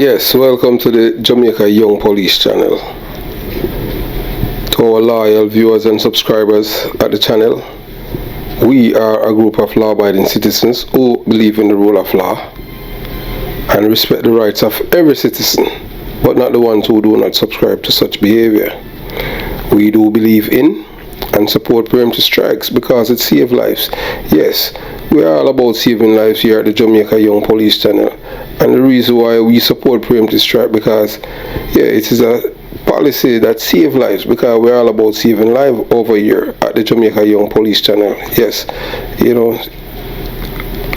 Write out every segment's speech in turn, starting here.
Yes, welcome to the Jamaica Young Police channel. To our loyal viewers and subscribers at the channel, we are a group of law-abiding citizens who believe in the rule of law and respect the rights of every citizen, but not the ones who do not subscribe to such behavior. We do believe in and support preemptive strikes because it saves lives. Yes, we are all about saving lives here at the Jamaica Young Police channel, and the reason why we support preemptive strike because it is a policy that saves lives, because we're all about saving lives over here at the Jamaica Young Police channel. Yes,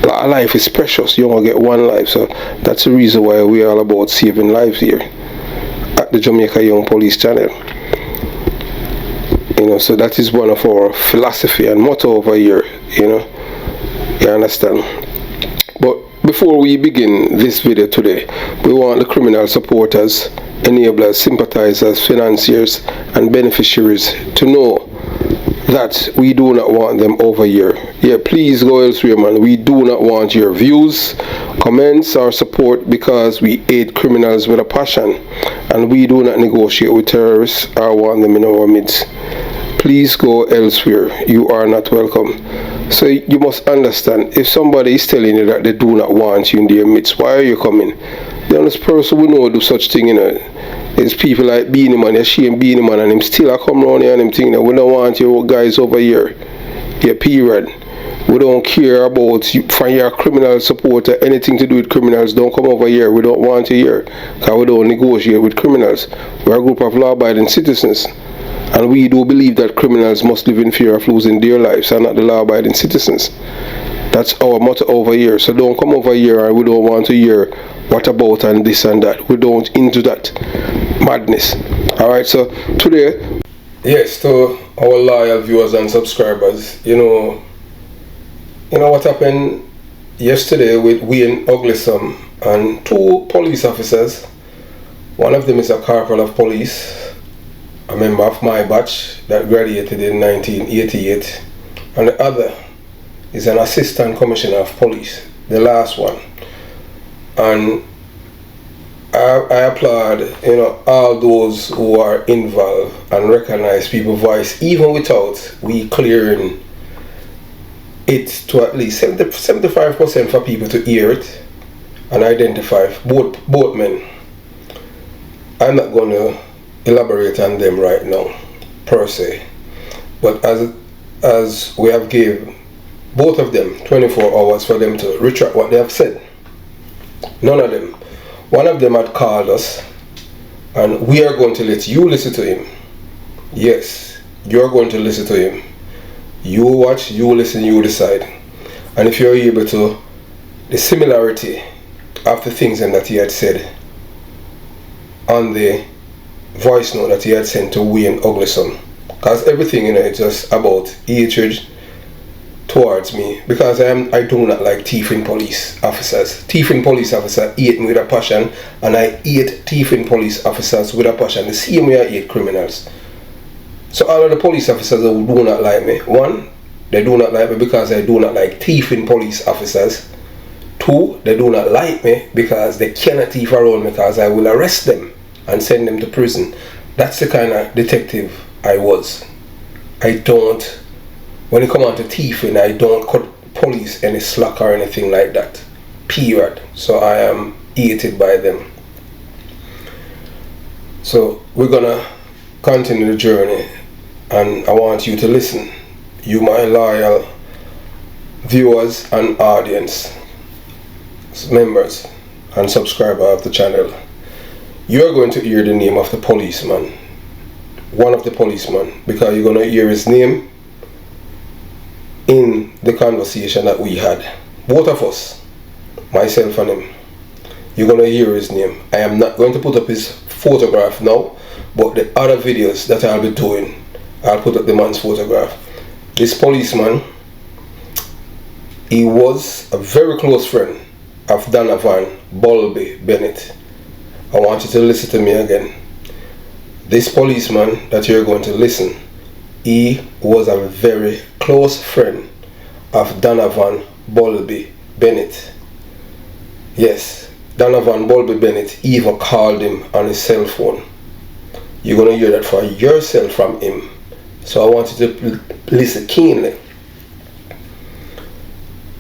life is precious. You only get one life, so that's the reason why we're all about saving lives here at the Jamaica Young Police channel. So that is one of our philosophy and motto over here, you understand. But before we begin this video today, we want the criminal supporters, enablers, sympathizers, financiers and beneficiaries to know that we do not want them over here. Please go elsewhere, man. We do not want your views, comments or support, because we hate criminals with a passion and we do not negotiate with terrorists or want them in our midst. Please go elsewhere. You are not welcome. So you must understand, if somebody is telling you that they do not want you in their midst, why are you coming? The honest person we know do such thing, It's people like Beanie Man, shame Beanie Man, and him still a come around here and him thinking that we don't want you guys over here. Period. We don't care about you, from your criminal supporter, anything to do with criminals. Don't come over here. We don't want you here, because we don't negotiate with criminals. We're a group of law-abiding citizens, and we do believe that criminals must live in fear of losing their lives and not the law-abiding citizens. That's our motto over here. So don't come over here and we don't want to hear what about and this and that. We don't into that madness. Alright, so today, yes, to our loyal viewers and subscribers, you know what happened yesterday with Wayne Uglisome and two police officers. One of them is a corporal of police, a member of my batch that graduated in 1988, and the other is an assistant commissioner of police, the last one. And I applaud all those who are involved and recognize people's voice, even without we clearing it to at least 75% for people to hear it and identify both men. I'm not going to elaborate on them right now per se, but as we have given both of them 24 hours for them to retract what they have said. None of them. One of them had called us, and we are going to let you listen to him. Yes, you're going to listen to him. You watch, you listen, you decide. And if you're able to, the similarity of the things that he had said on the voice note that he had sent to Wayne Uglisome, because everything is just about hatred towards me, because I do not like thieving police officers. Thieving police officers hate me with a passion, and I hate thieving police officers with a passion the same way I hate criminals. So all of the police officers who do not like me, one, they do not like me because I do not like thieving police officers. Two, they do not like me because they cannot thief around me, because I will arrest them and send them to prison. That's the kind of detective I was. When it comes on to thieving, I don't cut police any slack or anything like that. Period. So I am hated by them. So we're gonna continue the journey, and I want you to listen. You, my loyal viewers and audience members and subscriber of the channel. You're going to hear the name of the policeman, one of the policemen, because you're going to hear his name in the conversation that we had, both of us, myself and him. You're going to hear his name. I am not going to put up his photograph now, but the other videos that I'll be doing, I'll put up the man's photograph. This policeman, he was a very close friend of Donovan Bulbie Bennett. I want you to listen to me again. This policeman that you're going to listen, he was a very close friend of Donovan Bulbie Bennett. Yes, Donovan Bulbie Bennett even called him on his cell phone. You're going to hear that for yourself from him. So I want you to listen keenly.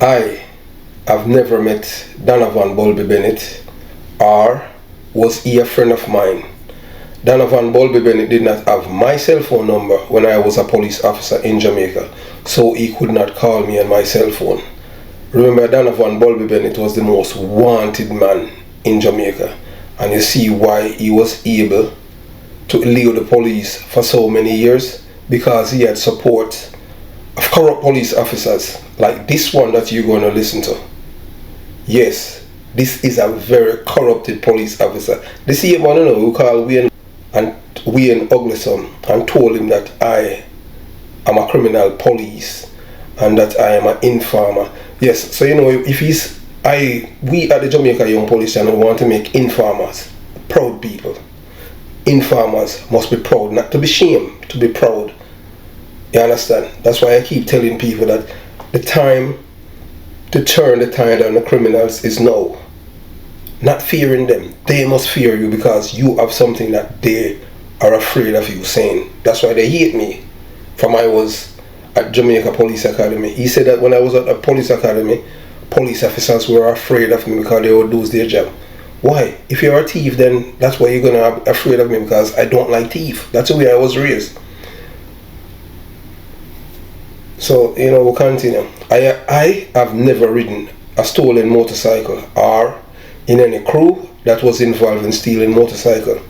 I have never met Donovan Bulbie Bennett, or was he a friend of mine. Donovan Bulbie Bennett did not have my cell phone number when I was a police officer in Jamaica, so he could not call me on my cell phone. Remember, Donovan Bulbie Bennett was the most wanted man in Jamaica, and you see why he was able to elude the police for so many years, because he had support of corrupt police officers like this one that you're going to listen to. Yes, this is a very corrupted police officer. The same one, who called Wayne Uglyson and told him that I am a criminal police and that I am an informer. Yes, so if we at the Jamaica Young Police Channel want to make informers proud people. Informers must be proud, not to be ashamed, to be proud. You understand? That's why I keep telling people that the time to turn the tide on the criminals is now. Not fearing them. They must fear you because you have something that they are afraid of you saying. That's why they hate me. From I was at Jamaica Police Academy. He said that when I was at a police academy, police officers were afraid of me because they would lose their job. Why? If you're a thief, then that's why you're going to be afraid of me, because I don't like thief. That's the way I was raised. So, we'll continue. I have never ridden a stolen motorcycle or in any crew that was involved in stealing motorcycle.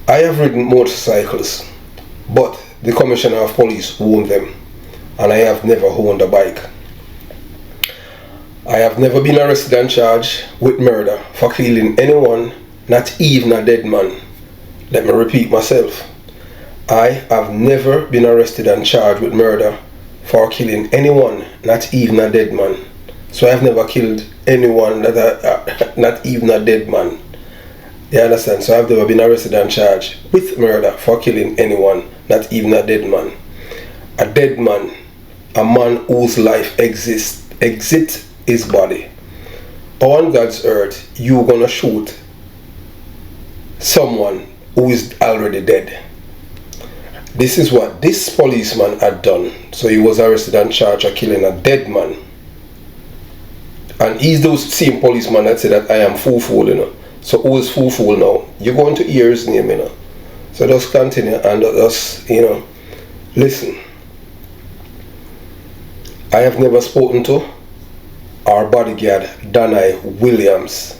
I have ridden motorcycles, but the Commissioner of Police owned them, and I have never owned a bike. I have never been arrested and charged with murder for killing anyone, not even a dead man. Let me repeat myself. I have never been arrested and charged with murder for killing anyone, not even a dead man. So I have never killed anyone, not even a dead man. You understand? So I have never been arrested and charged with murder for killing anyone, not even a dead man. A dead man, a man whose life exits his body. On God's earth, you're gonna shoot someone who is already dead. This is what this policeman had done. So he was arrested and charged of killing a dead man. And he's those same policeman that said that I am fool. So who is fool now? You're going to hear his name, So just continue and just, listen. I have never spoken to our bodyguard, Danai Williams.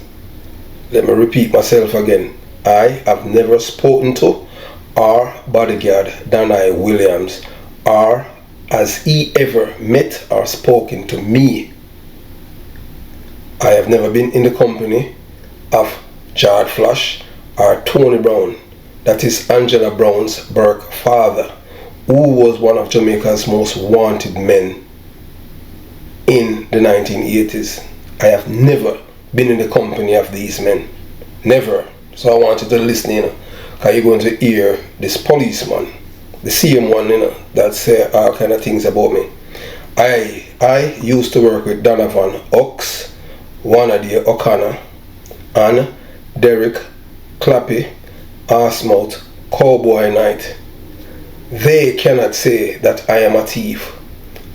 Let me repeat myself again. I have never spoken to our bodyguard, Danai Williams, or has he ever met or spoken to me. I have never been in the company of George Flash or Tony Brown, that is Angela Brown's birth father, who was one of Jamaica's most wanted men in the 1980s. I have never been in the company of these men. Never. So I want you to listen, because you're going to hear this policeman, the same one, that say all kind of things about me. I used to work with Donovan Ox, Wanade O'Connor, and Derek Clappy, Arsmouth, Cowboy Knight. They cannot say that I am a thief,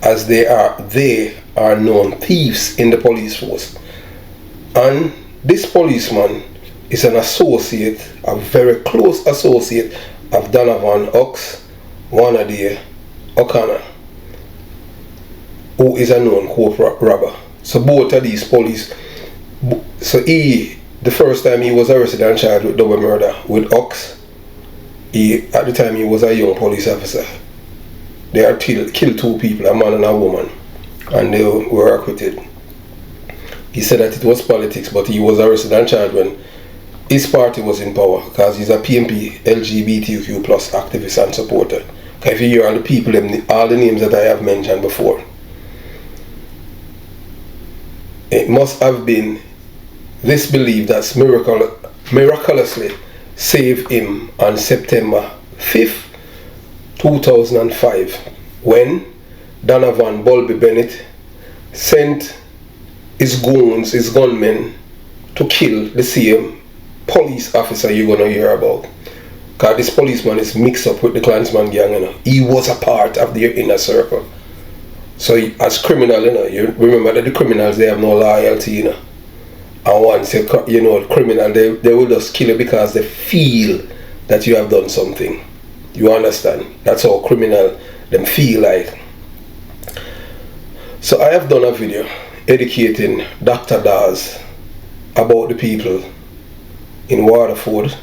as they are known thieves in the police force. And this policeman is an associate, a very close associate of Donovan Ox, Wanade O'Connor, who is a known co-robber. So both of these police, the first time he was arrested and charged with double murder with Ox, at the time he was a young police officer. They had killed two people, a man and a woman, and they were acquitted. He said that it was politics, but he was arrested and charged when his party was in power, because he's a PMP LGBTQ plus activist and supporter. If you hear all the people, all the names that I have mentioned before, it must have been this belief that's miraculously saved him on September 5th, 2005, when Donovan Bulbie Bennett sent his goons, his gunmen, to kill the same police officer you're gonna hear about. Because this policeman is mixed up with the Klansman gang, you know. He was a part of their inner circle. So as criminal, you know, you remember that the criminals, they have no loyalty, you know. And once you know, criminal, they will just kill you because they feel that you have done something. You understand? That's how criminal them feel like. So I have done a video educating Dr. Dawes about the people in Waterford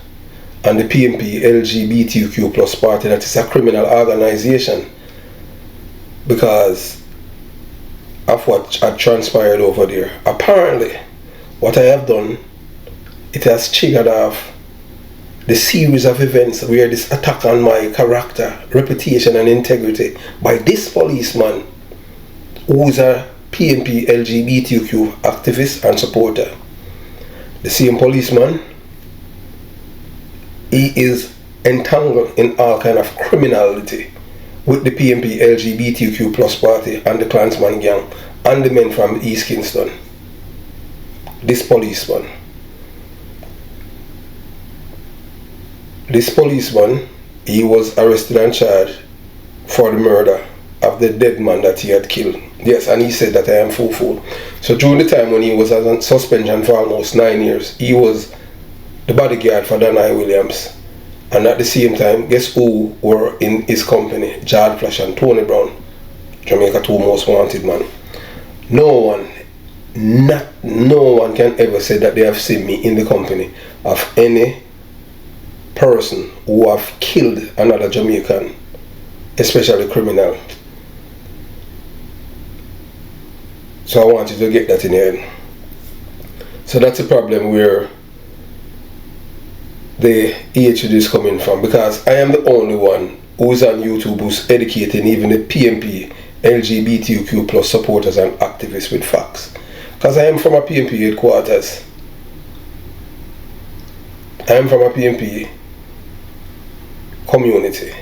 and the PMP LGBTQ plus party, that is a criminal organization, because of what had transpired over there. Apparently, what I have done, it has triggered off the series of events where this attack on my character, reputation and integrity by this policeman who is a PMP LGBTQ activist and supporter. The same policeman, he is entangled in all kind of criminality with the PMP LGBTQ plus party and the Klansman gang and the men from East Kingston. This policeman, he was arrested and charged for the murder of the dead man that he had killed. Yes, and he said that I am full. So during the time when he was on suspension for almost 9 years, he was the bodyguard for Danai Williams. And at the same time, guess who were in his company? Jad Flash and Tony Brown, Jamaica 2 most wanted man. No one can ever say that they have seen me in the company of any person who have killed another Jamaican, especially criminal. So I want you to get that in your head. So that's a problem where the hatred is coming from, because I am the only one who is on YouTube who's educating even the PMP LGBTQ plus supporters and activists with facts. Because I am from a PMP headquarters. I am from a PMP community.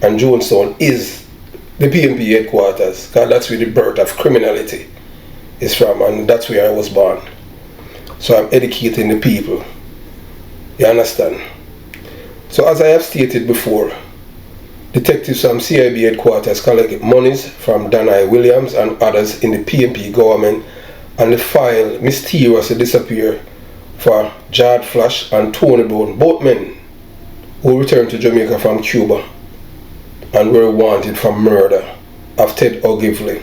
And Jonestown is the PMP headquarters, because that's where the birth of criminality is from, and that's where I was born. So I'm educating the people. You understand? So as I have stated before, detectives from CIB headquarters collect monies from Danai Williams and others in the PMP government, and the file mysteriously disappeared for Jad Flash and Tony Brown, both men who returned to Jamaica from Cuba and were wanted for murder of Ted Ogilvy.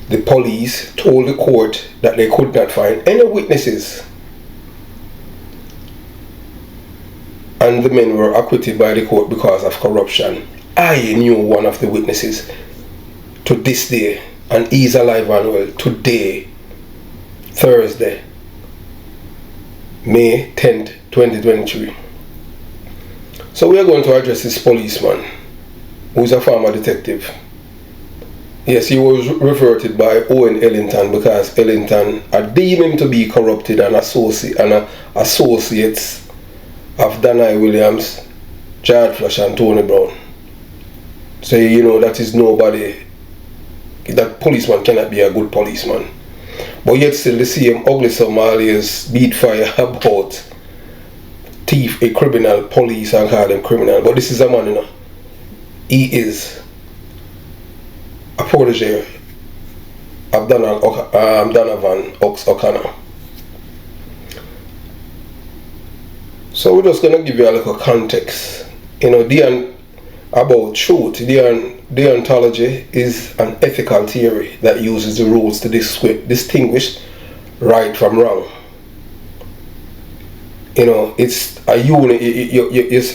The police told the court that they could not find any witnesses, and the men were acquitted by the court because of corruption. I knew one of the witnesses to this day, and he's alive and well today, Thursday, May 10th, 2023. So we are going to address this policeman, who is a former detective. Yes, he was reverted by Owen Ellington because Ellington had deemed him to be corrupted and associates of Danai Williams, Jad Flash and Tony Brown. So you know that is nobody, that policeman cannot be a good policeman. But yet still the same ugly Somalis beat fire about thief, a criminal, police, and call them criminal. But this is a man, you know, he is a protege of Donovan Ox O'Connor. So we're just going to give you a little context. You know, about truth. Deontology is an ethical theory that uses the rules to distinguish right from wrong. You know, it's a unit.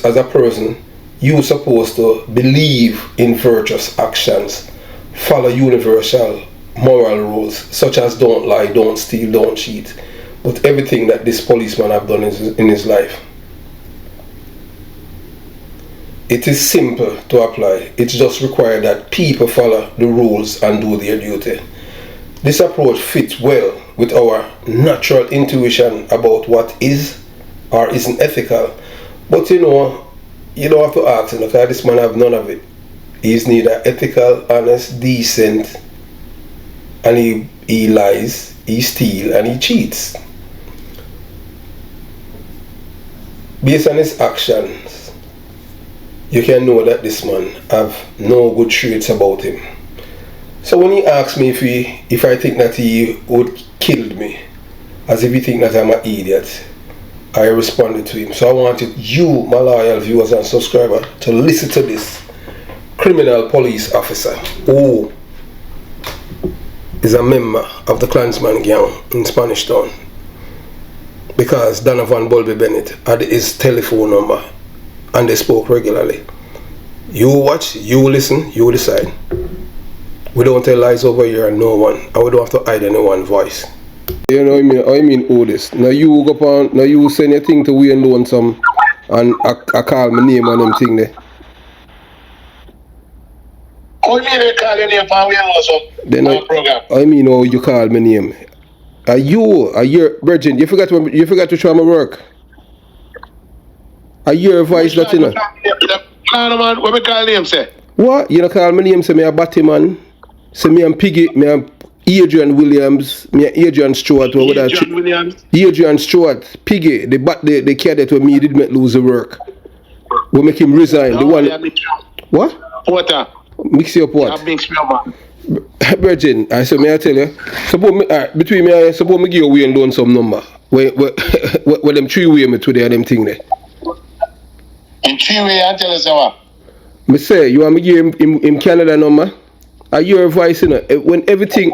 As a person, you're supposed to believe in virtuous actions, follow universal moral rules such as don't lie, don't steal, don't cheat. But everything that this policeman have done in his life, it is simple to apply. It's just required that people follow the rules and do their duty. This approach fits well with our natural intuition about what is or isn't ethical. But you know, you don't have to ask him, because this man have none of it. He's neither ethical, honest, decent, and he lies, he steals, and he cheats. Based on his actions, you can know that this man have no good traits about him. So when he asked me if I think that he would kill me, as if he think that I'm an idiot, I responded to him. So I wanted you, my loyal viewers and subscribers, to listen to this criminal police officer who is a member of the Klansman gang in Spanish Town, because Donovan Bulbie Bennett had his telephone number and they spoke regularly. You watch, you listen, you decide. We don't tell lies over here and no one, and we don't have to hide anyone's voice. You know what I mean? All this. Now you go up on, now you send your thing to Wayne Lonesome and I call my name and them thing there. How you mean you call your name for Wayne Lonesome? Then I mean how you call my name. Are you Virgin, you forgot to try my work. Are you voice that you know? Man, what we call name say? What? You know call my name say me a Batty man. Say me and Piggy, me and Adrian Williams, me and Adrian Stewart. Adrian Williams? Adrian Stewart, Piggy, the cadet where me did make lose the work. We make him resign. No, the one. What? Porter. Mix you up what? Yeah, mix me up, man. Virgin, I say me I tell you, suppose me between me and suppose me give away and down some number. Where them 3-way me today and them thing there. In 3-way and tell us what? Me say you want me give him Canada number? Are you your voice, you know? When everything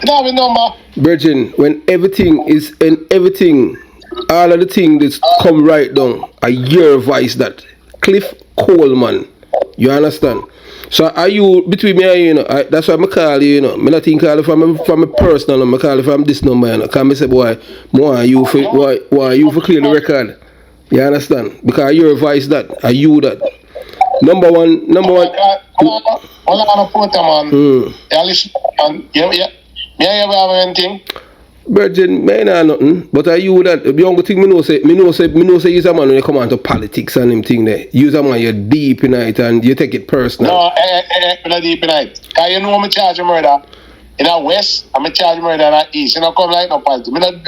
No, number. Virgin, when everything is in everything, all of the things that come right down, are your voice that Cliff Coleman. You understand? So are you between me and you know? That's why I call you, you know. Me not think call you from a personal number. I call you from this number, you know. Cause I say, boy, why you for clear the record? You understand? Because your voice that, are you that? Number one. Hold on, Porter, man. Yeah, listen, man. Yeah. Me have anything? Virgin, me ain't nothing. But are you that? The only thing me know say you're a man when you come on to politics and them thing there. You're a man, you're deep in it and you take it personal. No, I'm not deep in it. Because you know I'm charge of murder in the west, I'm a charge of murder in the east. You know, come like no politics. I'm not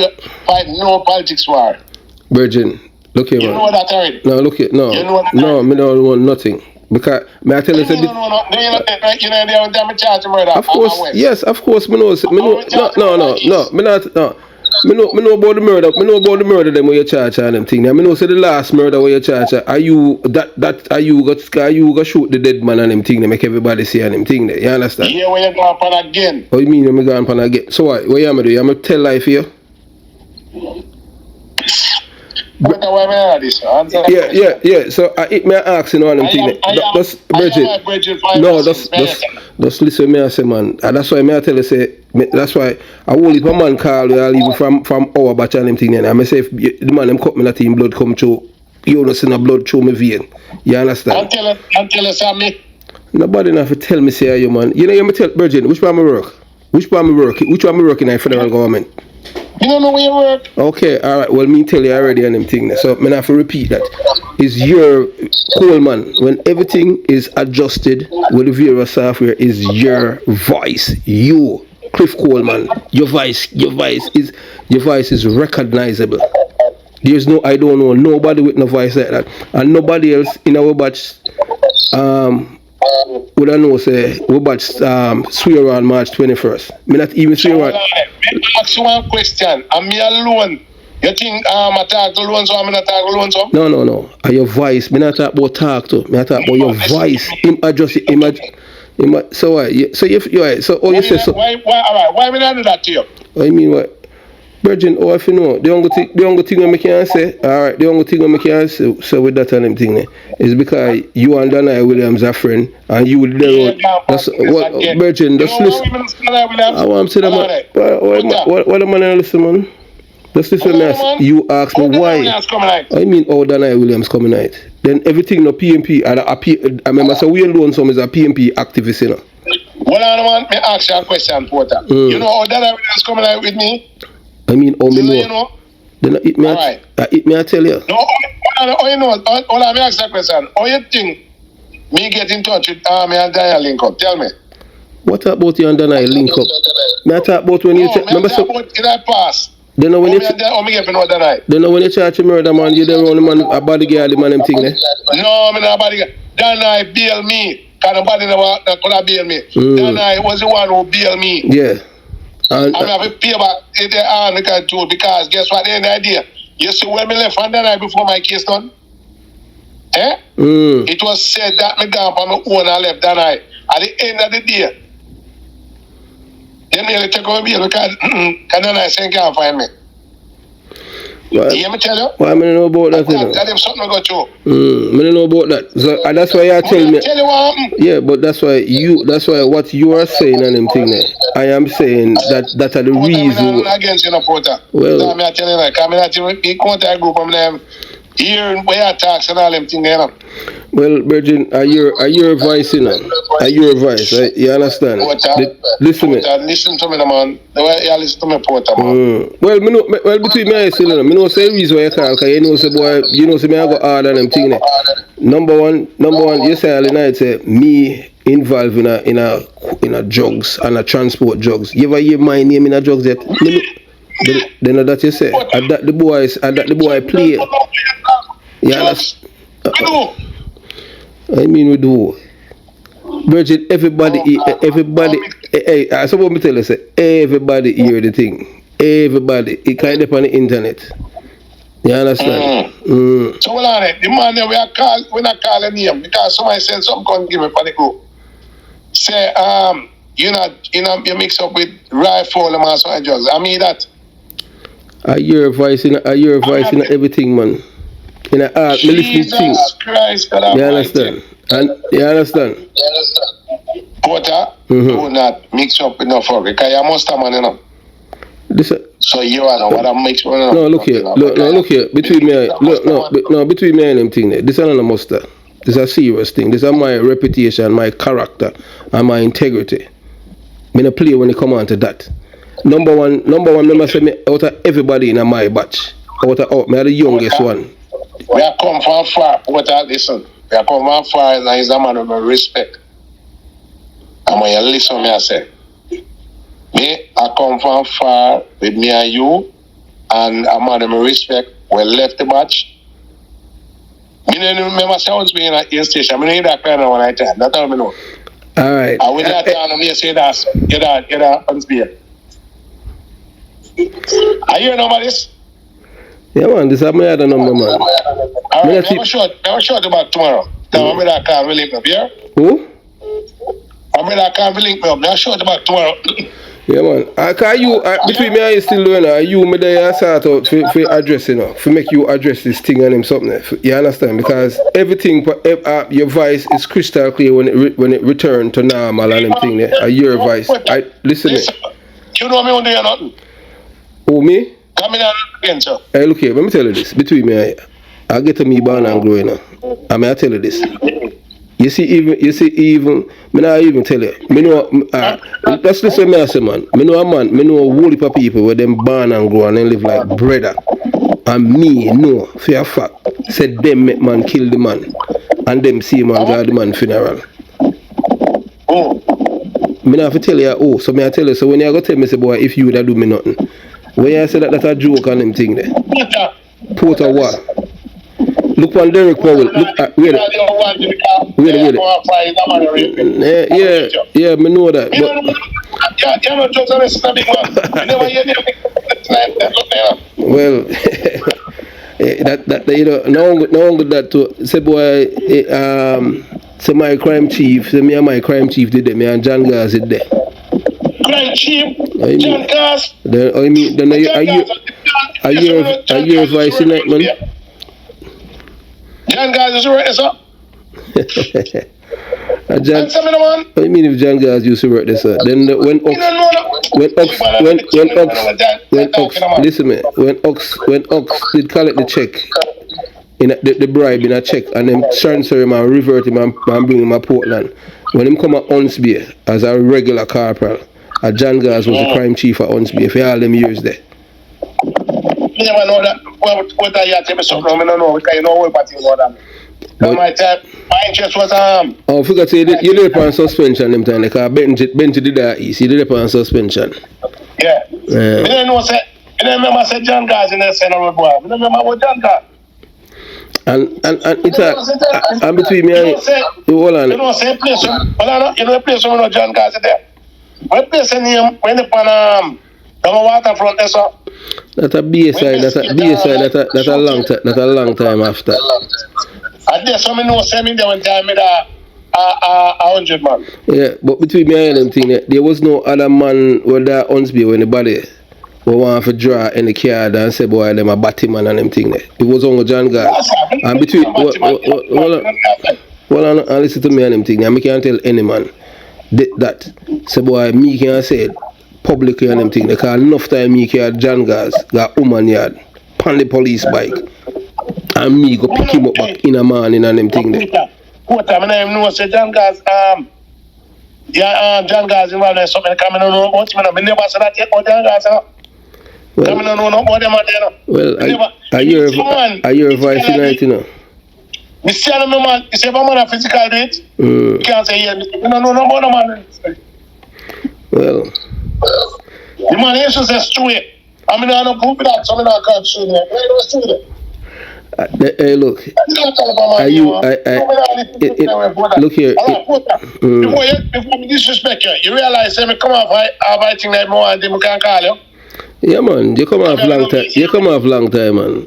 fight no politics war. Virgin, look here, man. You know that already? No, look here, no. You know that no, me don't want nothing. Because may I tell you, no, you know they're charge of murder. Of course, yes, of course, me know. Me know about the murder. Me know about the murder them where you charge and them thing. I know say the last murder where you charge. Are you got shoot the dead man and them thing? They make everybody see and them thing there. You understand? Yeah, where you going upon again? What you mean when me going upon again? So what you am do? You am tell life here? Yeah. So me ask you know them thing. Just listen me I say man. And that's why me I tell you say. That's why I will if a man call you even from our batch and them thing. And I say if the man them cut me that in blood come through. You don't see no blood through my vein. You understand? Tell us me. Nobody enough to tell me say you man. You know you me tell Virgin which one I work? Which one I work in the federal government? You don't know where you work. Okay, alright. Well, me tell you already on them thing. So, I have to repeat that. Is your Coleman, when everything is adjusted with the various software, is your voice. You, Cliff Coleman, your voice is recognizable. There's no, I don't know nobody with no voice like that. And nobody else in our batch, would I know say we batch swear on March 21st. Me not even swear on. Let me ask you one question. Am me alone? You think I talk alone so I'm not talk alone so? No. And your voice. Me not talk about talk to. Me not talk about your voice. So why? So if you right, so oh you say so. Why me not do that to you? I mean what? Virgin, oh if you know, the only thing I can say, alright, the only thing I can say so with that and them thing there, is because you and Dana Williams are friends and you would there that's what Virgin, just listen. I want to say that what am I listen man? Just listen me you ask me why. I mean how Dana Williams coming out. Then everything no PMP I remember so we alone some is a PMP activist, you know. Well I want me ask you a question, Porter. You know how Dana Williams coming out with me? I mean, all me know. You know? Then it me I tell you. No, you know, all I ask that question. How you think me get in touch with me and Diana link up? Tell me. What about you and Danai link up? Me I talk about when you remember so about in that past. They know when you They know when you charge a murder man, you don't want man a body girl the man them thing there. No, I'm not a body girl. Danai bail me. Cause nobody never could bail me. Danai was the one who bailed me. Yeah. And I have to pay back the arm because guess what the idea? You see when me left on Danai before my case done? It was said that me gone for my own and left Danai. At the end of the day, they nearly take over bail because Danai saying can't find me. You hear me tell you? Why I don't know about that? Tell them something go through. I don't know about that. So that's why you tell me. Tell you what happened. Yeah, but that's why what you are saying and them thing there. I am saying that are the reason. Against you, no Porter. Well, I'm telling you, like, I'm not in contact group of them. Here, where talks and all them things, you know. Well, Virgin, are your voice, you know? Are your voice, right? You understand? Listen to me. Listen to me, man. The way you listen to me, Porter, man. Well, between me and you, I know say the reason why you call, because you know say boy, you know say me I go hard on them thing there. Number one, you say all the night say me involved in a drugs and a transport drugs. You ever hear my name in a drugs yet? They know that you say. And that the boy play. Yeah, I mean we do. Virgin, everybody, hey, I suppose me tell you say everybody hear the thing. Everybody, it kind of on the internet. You understand? So hold on, the man that we not calling him because somebody said something can't give me for the group. Say you mix up with rifle and some drugs. I mean that. I hear a voice in everything, man. In a art, me listening to things. Christ, God you understand? And you understand? Porter, do not mix up with no fuck because you must have man, you know. So you are what I mix with. No, look here. Look here. Between me and them thing there. This is not a muster. This is a serious thing. This is my reputation, my character, and my integrity. Me not play when it come on to that. Number one, remember say me out of everybody in my batch. Me are the youngest one. We are come from far. Listen. We are come from far and he's a man of respect. And when you listen to me, I say, I come from far with me and you, and a man of respect. We left the batch. I don't remember sounds being at your station. I don't hear that kind of one I tell. That's all I know. All right. I will not tell them, say that. Get that, on speed. Are you know about this? Yeah, man, this is my other number, man. Alright, I'm short about tomorrow. Now, I'm going to link me up, yeah? Who? I'm going to link me up. I'm short about tomorrow. Yeah, man. Between me and you still doing it, you me there start out for address, you know, for make you address this thing and him something. You understand? Because everything, your voice is crystal clear when it return to normal and them thing there. Your voice. Listen. You know me when they are nothing. Who, me? Come in again, sir. Hey, look here, let me tell you this. Between me and you, I get to me born and growing up. I mean, I tell you this. You see, even, me not even tell you. Me know, just listen me I say, man. Me know a whole heap of people where them born and grow and they live like brother. And me, no, for a fact, said them make man kill the man. And them see man go to the man funeral. Me not have to tell you, so me I tell you, so when you go tell me, say, boy, if you would do me nothing. When you say that's a joke on them thing there. Porter what? Look on Derek Powell. Look at wait. Yeah, me know that. Well, that you know, no good that to say boy, say my crime chief, say me and my crime chief did it, me and John Gaz did there. Crime chief, John Gaz. Then are you advice tonight, man? John Gaz is right, sir. What do you mean if John Gaz used to work this, sir? Then when Ox did collect the check, in the bribe in a check, and then transfer him and revert him and bring him to Portland. When him come at Hunsby as a regular corporal, John Gaz was the crime chief at Hunsby for all them years there. You never know that. What I tell me something, I don't know because you know what about you about that. My type. My interest was Oh, I forgot to say, you did on suspension them time, because Benji did that east. You did on suspension. yeah. I don't know say. I don't remember say John Gaz in the Senate boy. I don't remember what John Gaz. And it's and between me and you, hold on. You know say place. Well, you know place where John Gaz is there. What place in him when the pan the waterfront there so. That's a BSI. That's a long time after. And there's some know say me there one time me that 100 man. Yeah, but between me and them thing, there was no other man with that Unsby when the body we want to draw in the card and say boy them a batty man and them thing there. It was only John Gaz. And between well and listen to me and them thing, and I can't tell any man that say boy me can say it publicly and them thing, because enough time me can John Gaz got woman yard pan the police bike and me go pick him up back in a morning and them thing there. What time I know say John Gaz John Gaz involved in something coming on about him. I never said that yet about John Gaz. Coming on about them out there. Well, I hear a voice tonight, you know. Mr. Chairman, man, you say if a man a physical date, you can't say yeah. You don't know about the man. Well, the man is just straight. I mean, I don't prove that, so I can't show you. Why don't show you? Hey, look. Are you? Look here. Before me disrespect you, you realize that me come off I think that more and them can call you. Yeah, man. You come off long time. You come off long time, man.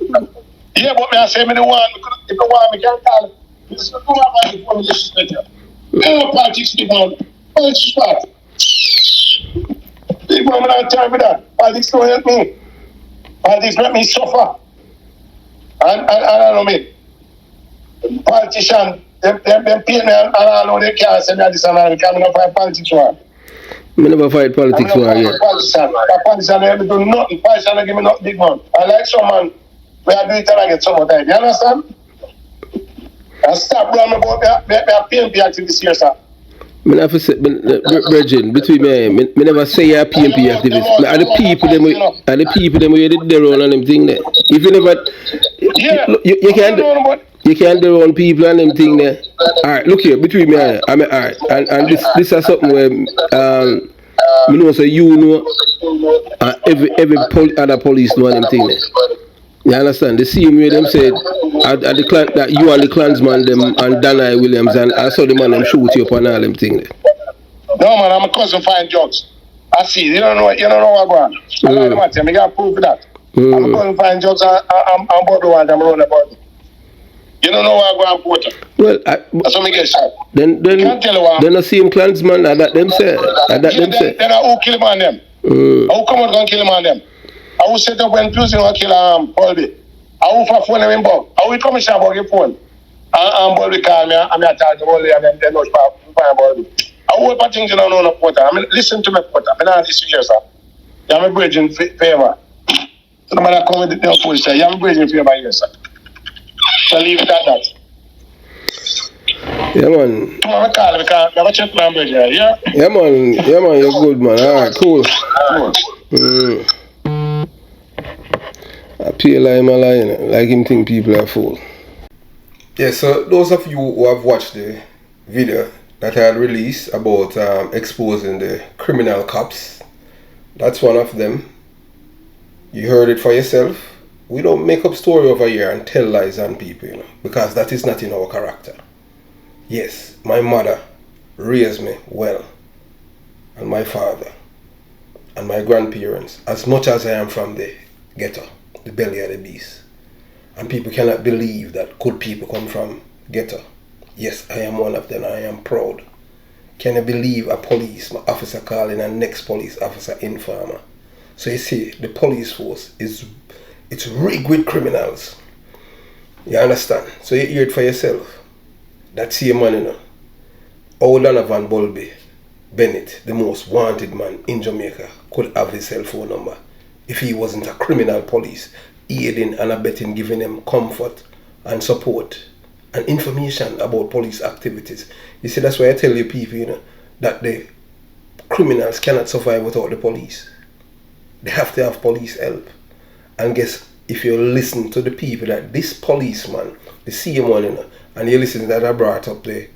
Yeah, but me I say me the one. If the one me can call. This is come off before me disrespect you. No politics, big man. Politics part. Big man, me not time with that. Politics don't help me. Politics make me suffer. And I don't know me. Politicians, them pay me and I know they can't say me this and that because I don't fight politics war. I never fight politics war yet. Politicians never do nothing. Politicians don't give me nothing big man. I like some man where I do it and I get some more time. You understand? And stop running about me PNP activist here, sir. I never say, Virgin, between me never say you're a PNP activist. Are the people them where they did their own and them thing there. If you never, you can't do their own people and them thing there. Alright, look here, between me and you, alright, and this is something where me know say you know, every other police know and them thing there. You understand? The same way them said that you and the clansman them and Danai Williams and I saw the man them shoot you up and all them thing there. No man, I'm a cousin fine jokes. I see. You don't know what going on. I like the matter. I got proof of that. I'm a cousin fine jokes. I'm about the one. I'm running about it. You don't know what going on, Porter. Well, that's what me get shot. Then the same clansman that them say. Then I who kill him on them. Who come out and kill him on them. I will set up when Tuesday will kill Bulbie. I will for phone him in Bob. I will come and share about your phone. Bulbie call me and I tell the Bulbie and then know about Bulbie. I will put things in on no Porter. I mean, listen to me, Porter. I mean, I listen here, sir. I'm a bridge in favor. So the man I come with the police say, I'm a bridge in favor here, sir. So leave it at that. Yeah, man. Tomorrow call because I have a check my bridge here, yeah? Yeah, man, you're good, man. Alright, cool. I pay like him think people are fool. Yeah, so those of you who have watched the video that I had released about exposing the criminal cops, that's one of them. You heard it for yourself. We don't make up story over here and tell lies on people, you know, because that is not in our character. Yes, my mother raised me well, and my father, and my grandparents, as much as I am from the ghetto, the belly of the beast. And people cannot believe that good people come from ghetto. Yes, I am one of them. I am proud. Can you believe a police officer calling a next police officer informer? So you see, the police force it's rigged with criminals. You understand? So you hear it for yourself. That same man, you know, Donovan Bulbie Bennett, the most wanted man in Jamaica, could have his cell phone number if he wasn't a criminal police, aiding and abetting, giving them comfort and support and information about police activities. You see, that's why I tell you people, you know, that the criminals cannot survive without the police. They have to have police help. And guess, if you listen to the people that this policeman, the same one, you know, And you listen that I brought up the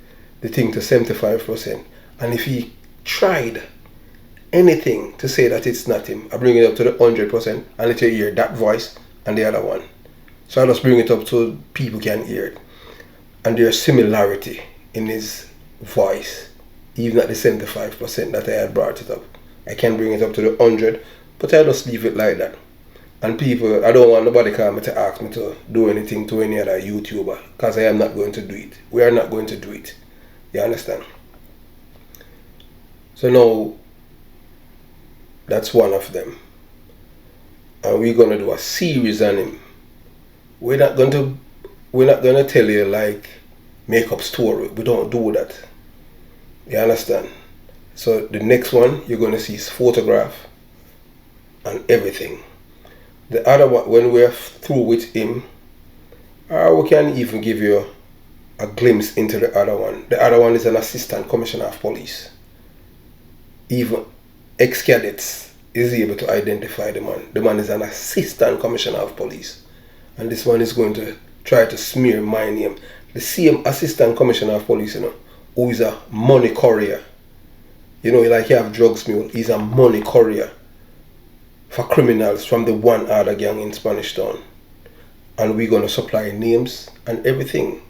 thing to 75%. And if he tried anything to say that it's not him, I bring it up to the 100% and let you hear that voice and the other one. So I just bring it up so people can hear it. And there's similarity in his voice, even at the 75% that I had brought it up. I can bring it up to the 100, but I just leave it like that. And people, I don't want nobody come to ask me to do anything to any other YouTuber, because I am not going to do it. We are not going to do it. You understand? So now, that's one of them. And we're going to do a series on him. We're not going to tell you like make up story. We don't do that. You understand? So the next one, you're going to see his photograph and everything. The other one, when we're through with him, we can even give you a glimpse into the other one. The other one is an assistant commissioner of police. Even ex-cadets is able to identify the man. The man is an assistant commissioner of police. And this one is going to try to smear my name. The same assistant commissioner of police, who is a money courier. Like you have drugs mule, he's a money courier for criminals from the one other gang in Spanish Town. And we're going to supply names and everything.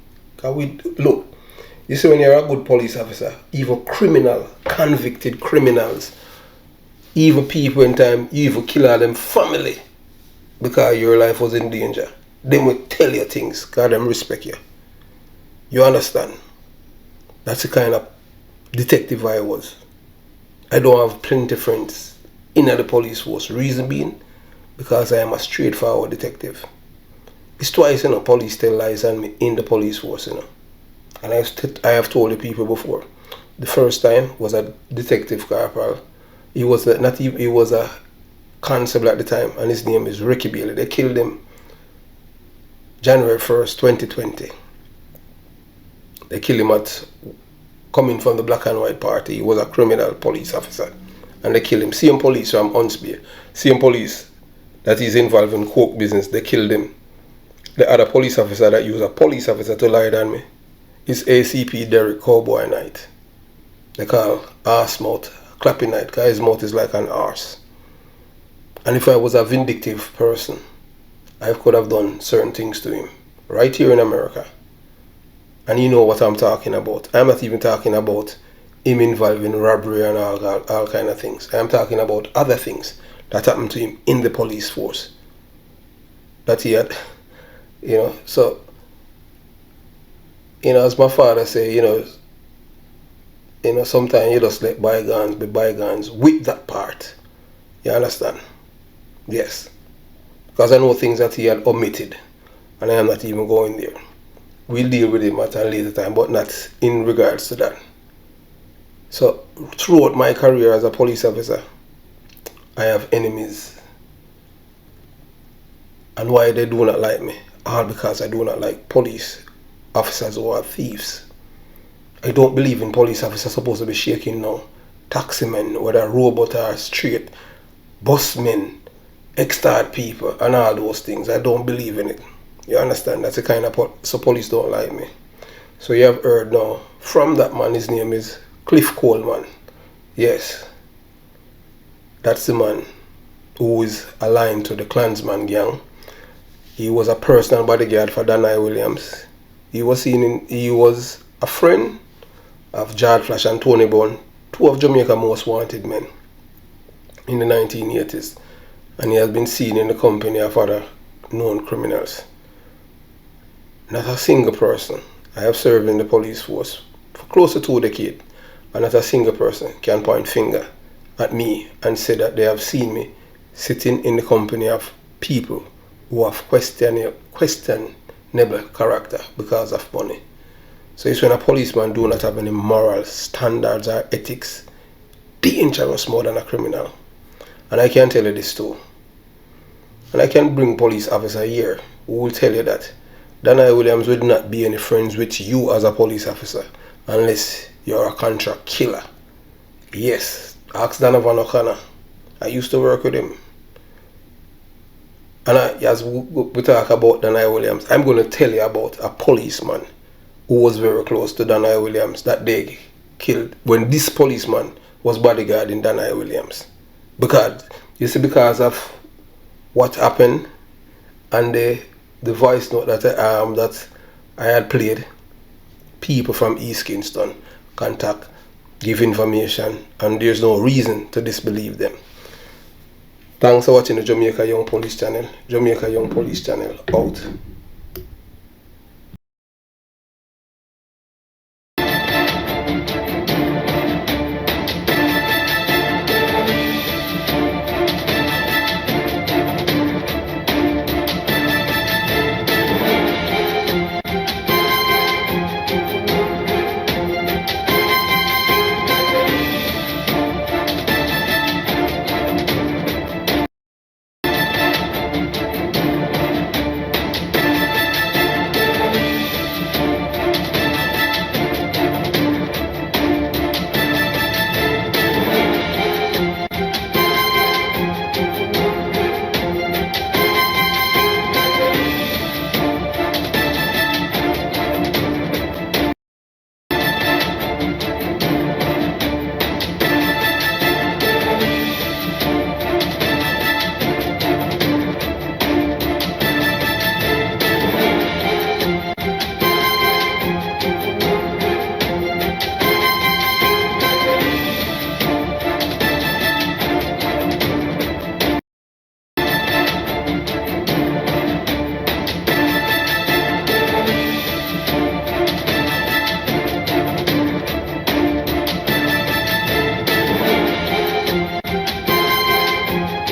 Look, you see, when you're a good police officer, even convicted criminals, even people in time, you even kill all them family because your life was in danger. They will tell you things because them respect you. You understand? That's the kind of detective I was. I don't have plenty of friends in the police force. Reason being, because I am a straightforward detective. It's twice, police tell lies on me in the police force, And I have told the people before. The first time was a detective corporal. He was a constable at the time, and his name is Ricky Bailey. They killed him January 1st, 2020. They killed him coming from the Black and White Party. He was a criminal police officer. And they killed him. Same police from Huntsby. Same police that is involved in coke business. They killed him. The other police officer that used a police officer to lie on me is ACP Derek Cowboy Knight. They call arse mouth clapping night because his mouth is like an arse. And if I was a vindictive person, I could have done certain things to him right here in America. And you know what I'm talking about. I'm not even talking about him involved in robbery and all kind of things. I'm talking about other things that happened to him in the police force. That he had, so, as my father say, sometimes you just let bygones be bygones with that part. You understand? Yes. Because I know things that he had omitted. And I am not even going there. We'll deal with him at a later time, but not in regards to that. So, throughout my career as a police officer, I have enemies. And why they do not like me? All because I do not like police officers who are thieves. I don't believe in police officers supposed to be shaking now. Taximen, whether robot or straight, busmen, extort people, and all those things. I don't believe in it. You understand? That's the kind of so police don't like me. So you have heard now from that man. His name is Cliff Coleman. Yes, that's the man who is aligned to the Klansman gang. He was a personal bodyguard for Danai Williams. He was a friend of Jard Flash and Tony Bone, two of Jamaica's most wanted men in the 1980s, and he has been seen in the company of other known criminals. Not a single person. I have served in the police force for close to 2 decades, and not a single person can point finger at me and say that they have seen me sitting in the company of people who have questionable character because of money. So it's when a policeman do not have any moral standards or ethics, dangerous more than a criminal. And I can tell you this too. And I can bring police officer here who will tell you that Danai Williams would not be any friends with you as a police officer unless you're a contract killer. Yes, ask Donovan O'Connor. I used to work with him. And as we talk about Danai Williams, I'm going to tell you about a policeman who was very close to Danai Williams that they killed when this policeman was bodyguarding Danai Williams. Because because of what happened and the voice note that I had played, people from East Kingston contact, give information, and there's no reason to disbelieve them. Thanks for watching the Jamaica Young Police channel. Jamaica Young Police channel out.